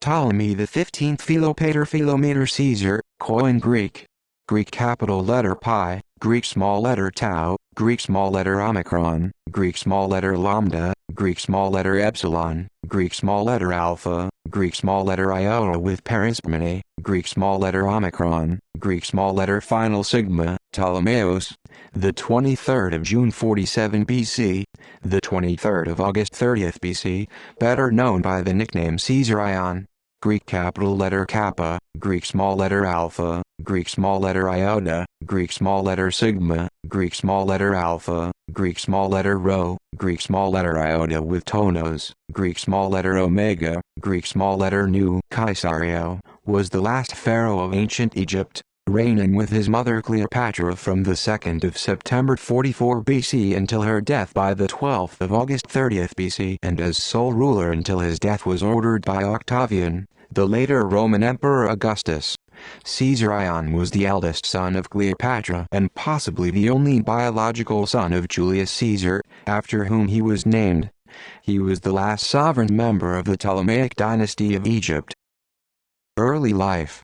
Ptolemy the 15th Philopator Philometor Caesar, Koine Greek. Greek capital letter Pi, Greek small letter Tau, Greek small letter Omicron, Greek small letter Lambda, Greek small letter Epsilon, Greek small letter Alpha, Greek small letter Iota with perispomene, Greek small letter Omicron, Greek small letter final Sigma, Ptolemaeus, the 23rd of June 47 BC, the 23rd of August 30th BC, better known by the nickname Caesarion. Greek capital letter Kappa, Greek small letter Alpha, Greek small letter Iota, Greek small letter Sigma, Greek small letter Alpha, Greek small letter Rho, Greek small letter Iota with tonos, Greek small letter Omega, Greek small letter Nu. Caesarion was the last pharaoh of ancient Egypt, reigning with his mother Cleopatra from the 2nd of September 44 BC until her death by the 12th of August 30th BC, and as sole ruler until his death was ordered by Octavian, the later Roman Emperor Augustus. Caesarion was the eldest son of Cleopatra and possibly the only biological son of Julius Caesar, after whom he was named. He was the last sovereign member of the Ptolemaic dynasty of Egypt. Early life.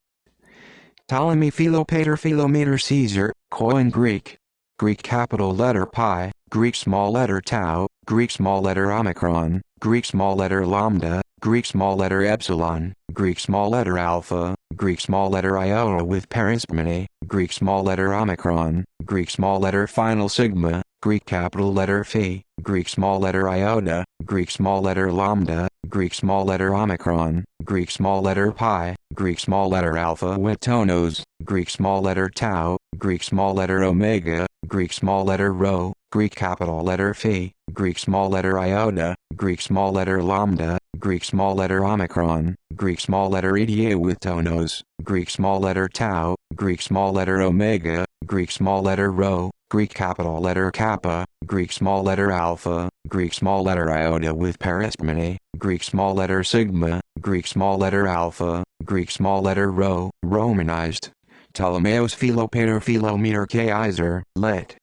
Ptolemy Philopator Philometor Caesar, Koine Greek. Greek capital letter Pi, Greek small letter Tau, Greek small letter Omicron, Greek small letter Lambda, Greek small letter Epsilon, Greek small letter Alpha, Greek small letter Iota with perispomene, Greek small letter Omicron, Greek small letter final Sigma, Greek capital letter Phi, Greek small letter Iota, Greek small letter Lambda, Greek small letter Omicron, Greek small letter Pi, Greek small letter Alpha with tonos, Greek small letter Tau, Greek small letter Omega, Greek small letter Rho, Greek capital letter Phi, Greek small letter Iota, Greek small letter Lambda, Greek small letter Omicron, Greek small letter Eta with tonos, Greek small letter Tau, Greek small letter Omega, Greek small letter Rho, Greek capital letter Kappa, Greek small letter Alpha, Greek small letter Iota with perispomene, Greek small letter Sigma, Greek small letter Alpha, Greek small letter Rho, Romanized. Ptolemaeus Philopator Philometor Caesar, lit.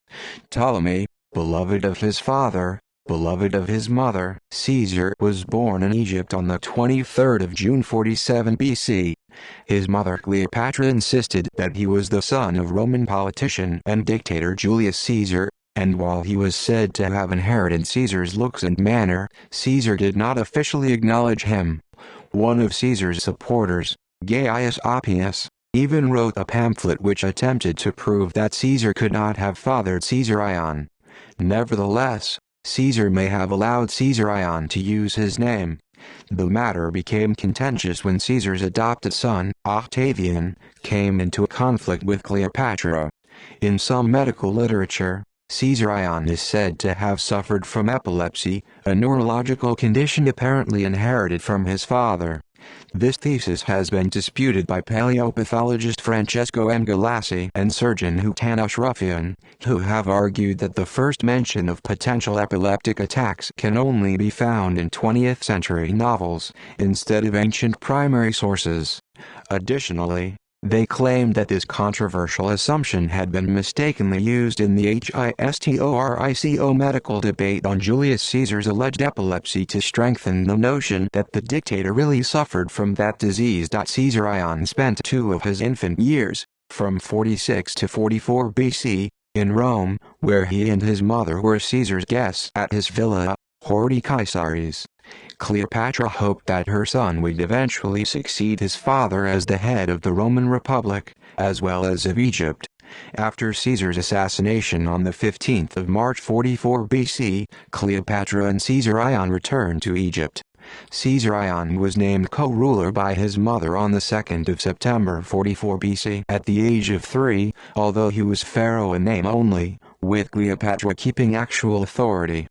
Ptolemy, beloved of his father, beloved of his mother. Caesar was born in Egypt on the 23rd of June 47 BC. His mother Cleopatra insisted that he was the son of Roman politician and dictator Julius Caesar, and while he was said to have inherited Caesar's looks and manner, Caesar did not officially acknowledge him. One of Caesar's supporters, Gaius Appius, even wrote a pamphlet which attempted to prove that Caesar could not have fathered Caesarion. Nevertheless, Caesar may have allowed Caesarion to use his name. The matter became contentious when Caesar's adopted son, Octavian, came into a conflict with Cleopatra. In some medical literature, Caesarion is said to have suffered from epilepsy, a neurological condition apparently inherited from his father. This thesis has been disputed by paleopathologist Francesco M. Galassi and surgeon Hutanush Ruffian, who have argued that the first mention of potential epileptic attacks can only be found in 20th century novels, instead of ancient primary sources. Additionally, they claimed that this controversial assumption had been mistakenly used in the HISTORICO medical debate on Julius Caesar's alleged epilepsy to strengthen the notion that the dictator really suffered from that disease. Caesarion spent 2 of his infant years, from 46 to 44 BC, in Rome, where he and his mother were Caesar's guests at his villa, Horti Caesaris. Cleopatra hoped that her son would eventually succeed his father as the head of the Roman Republic, as well as of Egypt. After Caesar's assassination on the 15th of March 44 BC, Cleopatra and Caesarion returned to Egypt. Caesarion was named co-ruler by his mother on the 2nd of September 44 BC at the age of 3, although he was pharaoh in name only, with Cleopatra keeping actual authority.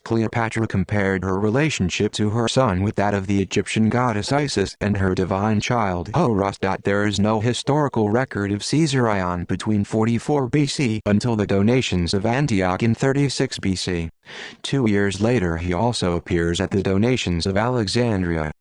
Cleopatra compared her relationship to her son with that of the Egyptian goddess Isis and her divine child Horus. There is no historical record of Caesarion between 44 BC until the donations of Antioch in 36 BC. 2 years later he also appears at the donations of Alexandria.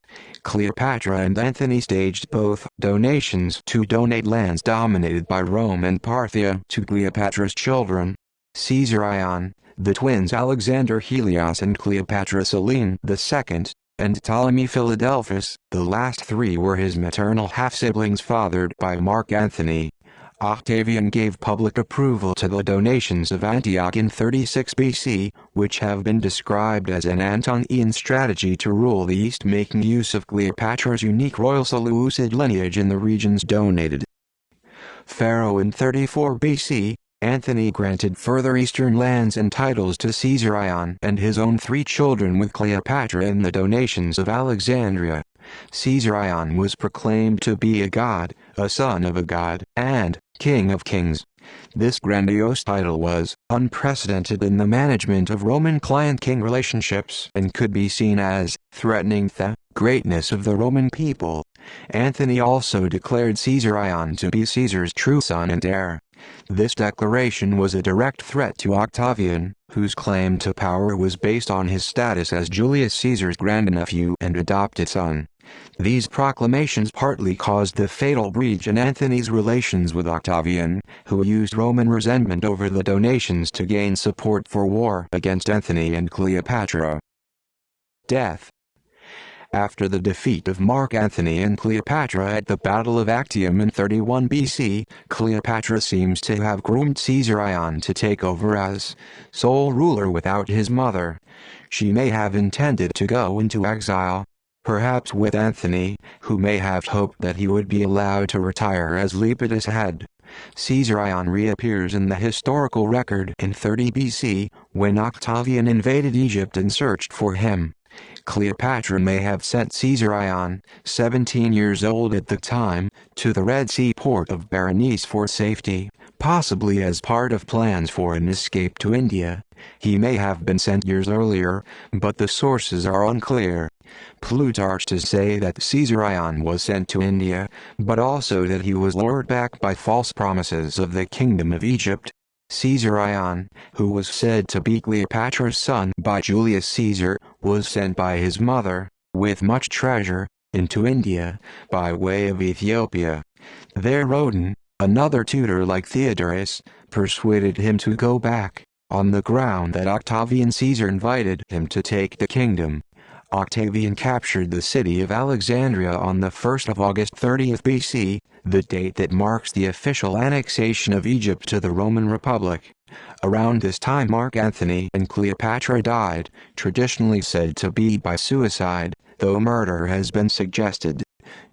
Cleopatra and Antony staged both donations to donate lands dominated by Rome and Parthia to Cleopatra's children. Caesarion, the twins Alexander Helios and Cleopatra Selene II, and Ptolemy Philadelphus. The last three were his maternal half-siblings fathered by Mark Antony. Octavian gave public approval to the donations of Antioch in 36 BC, which have been described as an Antonian strategy to rule the East, making use of Cleopatra's unique royal Seleucid lineage in the regions donated. Pharaoh in 34 BC, Antony granted further eastern lands and titles to Caesarion and his own 3 children with Cleopatra in the donations of Alexandria. Caesarion was proclaimed to be a god, a son of a god, and king of kings. This grandiose title was unprecedented in the management of Roman client-king relationships and could be seen as threatening the greatness of the Roman people. Antony also declared Caesarion to be Caesar's true son and heir. This declaration was a direct threat to Octavian, whose claim to power was based on his status as Julius Caesar's grandnephew and adopted son. These proclamations partly caused the fatal breach in Antony's relations with Octavian, who used Roman resentment over the donations to gain support for war against Antony and Cleopatra. Death. After the defeat of Mark Antony and Cleopatra at the Battle of Actium in 31 BC, Cleopatra seems to have groomed Caesarion to take over as sole ruler without his mother. She may have intended to go into exile, perhaps with Antony, who may have hoped that he would be allowed to retire as Lepidus had. Caesarion reappears in the historical record in 30 BC, when Octavian invaded Egypt and searched for him. Cleopatra may have sent Caesarion, 17 years old at the time, to the Red Sea port of Berenice for safety, possibly as part of plans for an escape to India. He may have been sent years earlier, but the sources are unclear. Plutarchs say that Caesarion was sent to India, but also that he was lured back by false promises of the kingdom of Egypt. Caesarion, who was said to be Cleopatra's son by Julius Caesar, was sent by his mother, with much treasure, into India, by way of Ethiopia. There Roden, another tutor like Theodorus, persuaded him to go back, on the ground that Octavian Caesar invited him to take the kingdom. Octavian captured the city of Alexandria on the 1st of August 30 BC, the date that marks the official annexation of Egypt to the Roman Republic. Around this time Mark Antony and Cleopatra died, traditionally said to be by suicide, though murder has been suggested.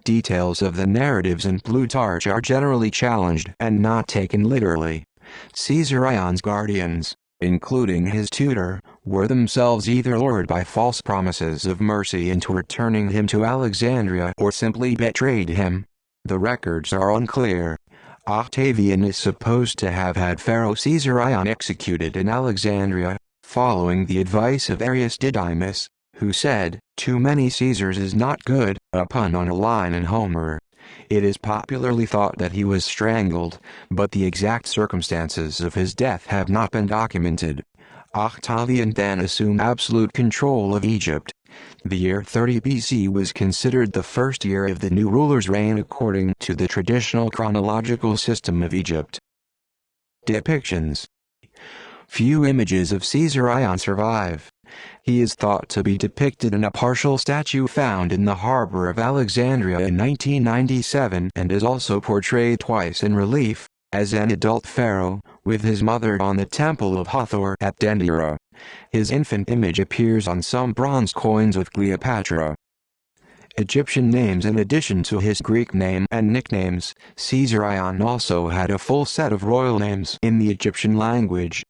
Details of the narratives in Plutarch are generally challenged and not taken literally. Caesarion's guardians, including his tutor, were themselves either lured by false promises of mercy into returning him to Alexandria or simply betrayed him. The records are unclear. Octavian is supposed to have had Pharaoh Caesarion executed in Alexandria, following the advice of Arius Didymus, who said, "Too many Caesars is not good," a pun on a line in Homer. It is popularly thought that he was strangled, but the exact circumstances of his death have not been documented. Octavian then assumed absolute control of Egypt. The year 30 BC was considered the first year of the new ruler's reign according to the traditional chronological system of Egypt. Depictions. Few images of Caesarion survive. He is thought to be depicted in a partial statue found in the harbor of Alexandria in 1997 and is also portrayed twice in relief, as an adult pharaoh, with his mother on the Temple of Hathor at Dendera. His infant image appears on some bronze coins of Cleopatra. Egyptian names. In addition to his Greek name and nicknames, Caesarion also had a full set of royal names in the Egyptian language.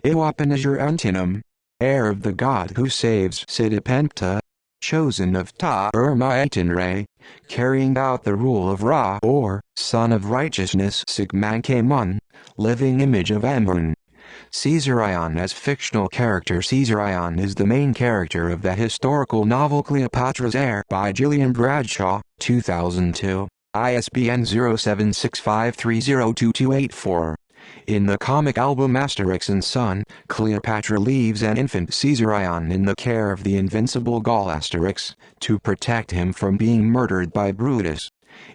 Iwapanajur Antinum, heir of the god who saves Sidipenta, chosen of Ta-Urma-Atenre, carrying out the rule of Ra or son of righteousness Sigmankamun, living image of Amun. Caesarion as fictional character. Caesarion is the main character of the historical novel Cleopatra's Heir by Gillian Bradshaw, 2002, ISBN 0765302284. In the comic album Asterix and Son, Cleopatra leaves an infant Caesarion in the care of the invincible Gaul Asterix, to protect him from being murdered by Brutus.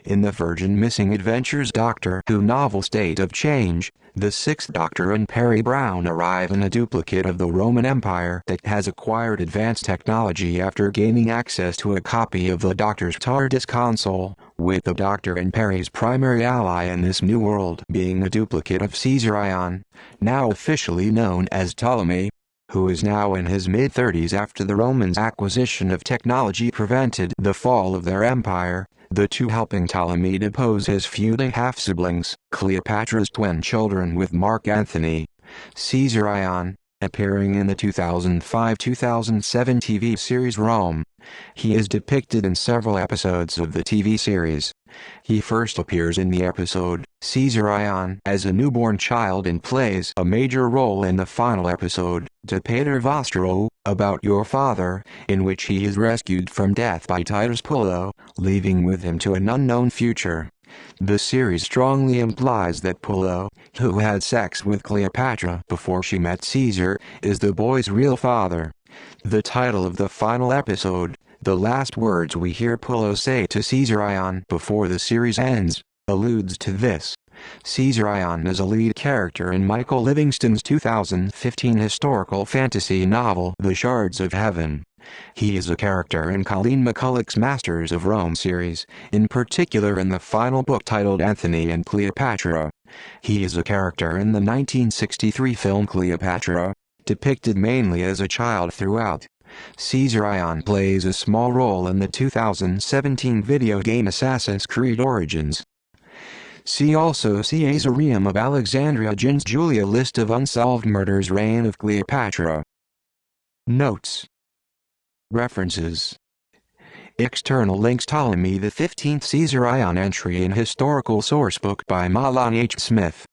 In the Virgin Missing Adventures Doctor Who novel State of Change, the Sixth Doctor and Perry Brown arrive in a duplicate of the Roman Empire that has acquired advanced technology after gaining access to a copy of the Doctor's TARDIS console, with the Doctor and Perry's primary ally in this new world being a duplicate of Caesarion, now officially known as Ptolemy, who is now in his mid-30s after the Romans' acquisition of technology prevented the fall of their empire, the two helping Ptolemy depose his feuding half-siblings, Cleopatra's twin children with Mark Antony. Caesarion, appearing in the 2005-2007 TV series Rome. He is depicted in several episodes of the TV series. He first appears in the episode, Caesarion, as a newborn child and plays a major role in the final episode, De Pater Vostro, About Your Father, in which he is rescued from death by Titus Pullo, leaving with him to an unknown future. The series strongly implies that Pullo, who had sex with Cleopatra before she met Caesar, is the boy's real father. The title of the final episode, the last words we hear Pullo say to Caesarion before the series ends, alludes to this. Caesarion is a lead character in Michael Livingston's 2015 historical fantasy novel The Shards of Heaven. He is a character in Colleen McCulloch's Masters of Rome series, in particular in the final book titled Anthony and Cleopatra. He is a character in the 1963 film Cleopatra, depicted mainly as a child throughout. Caesarion plays a small role in the 2017 video game Assassin's Creed Origins. See also Caesarion of Alexandria Gens Julia List of unsolved murders Reign of Cleopatra. Notes. References. External links Ptolemy XV Caesarion entry in Historical Sourcebook by Mahlon H. Smith.